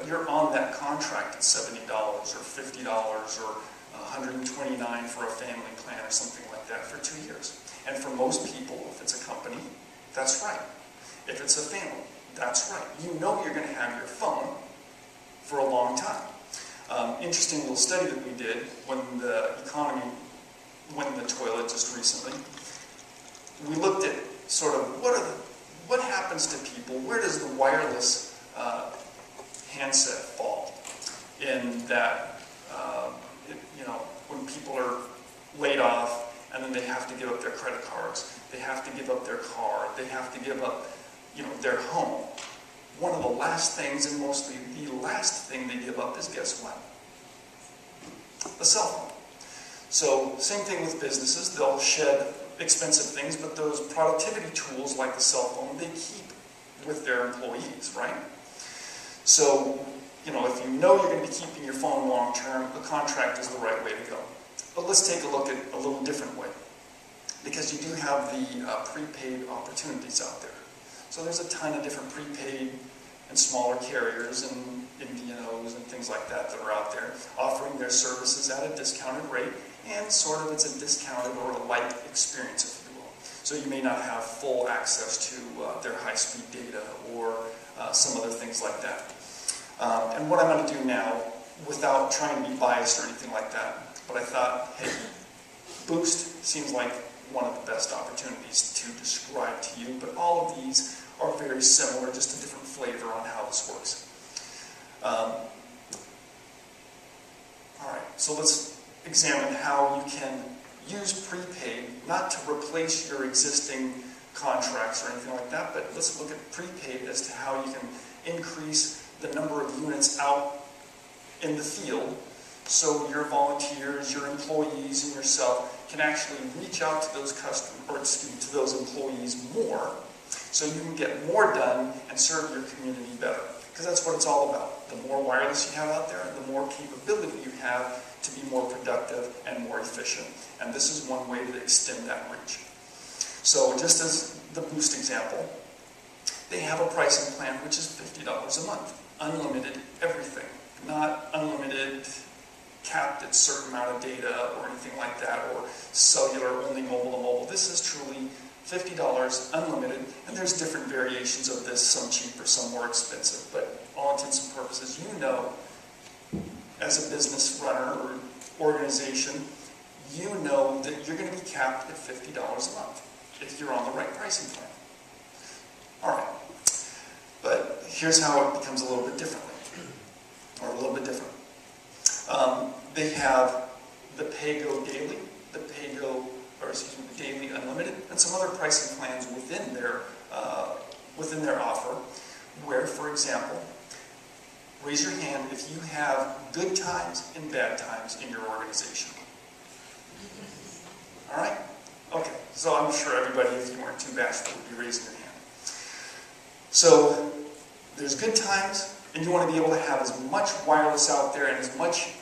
but you're on that contract at $70 or $50 or $129 for a family plan or something like that for 2 years. And for most people, if it's a company, that's right. If it's a family, that's right. You know you're going to have your phone for a long time. Interesting little study that we did when the economy went in the toilet just recently. We looked at sort of what happens to people, where does the wireless handset fall in that, when people are laid off and then they have to give up their credit cards, they have to give up their car, they have to give up, their home. One of the last things, and mostly the last thing they give up is, guess what? A cell phone. So, same thing with businesses. They'll shed expensive things, but those productivity tools like the cell phone, they keep with their employees, right? So, if you know you're going to be keeping your phone long term, a contract is the right way to go. But let's take a look at a little different way, because you do have the prepaid opportunities out there. So there's a ton of different prepaid and smaller carriers and MVNOs and things like that are out there offering their services at a discounted rate, and sort of it's a discounted or a light experience, if you will. So you may not have full access to their high-speed data or some other things like that. And what I'm going to do now, without trying to be biased or anything like that, but I thought, hey, Boost seems like one of the best opportunities to describe to you, but all of these are very similar, just a different flavor on how this works. Alright, so let's examine how you can use prepaid, not to replace your existing contracts or anything like that, but let's look at prepaid as to how you can increase the number of units out in the field, so your volunteers, your employees, and yourself can actually reach out to those customers, or to those employees more, so you can get more done and serve your community better. Because that's what it's all about. The more wireless you have out there, the more capability you have to be more productive and more efficient. And this is one way to extend that reach. So just as the Boost example, they have a pricing plan which is $50 a month. Unlimited everything. Not unlimited, capped at a certain amount of data or anything like that, or cellular, only mobile to mobile. This is truly $50 unlimited, and there's different variations of this, some cheaper, some more expensive, but all intents and purposes, as a business runner or organization, you know that you're going to be capped at $50 a month if you're on the right pricing plan. Alright, but here's how it becomes a little bit differently, or a little bit different. They have the Pay-Go Daily, the Daily Unlimited, and some other pricing plans within their offer, where, for example, raise your hand if you have good times and bad times in your organization. Alright? Okay, so I'm sure everybody, if you weren't too bashful, would be raising your hand. So, there's good times, and you want to be able to have as much wireless out there and as much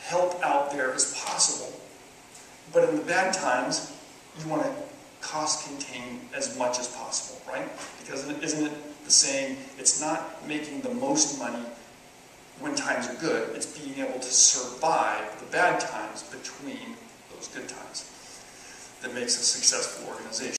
help out there as possible. But in the bad times, you want to cost contain as much as possible, right? Because isn't it the saying, it's not making the most money when times are good, it's being able to survive the bad times between those good times that makes a successful organization.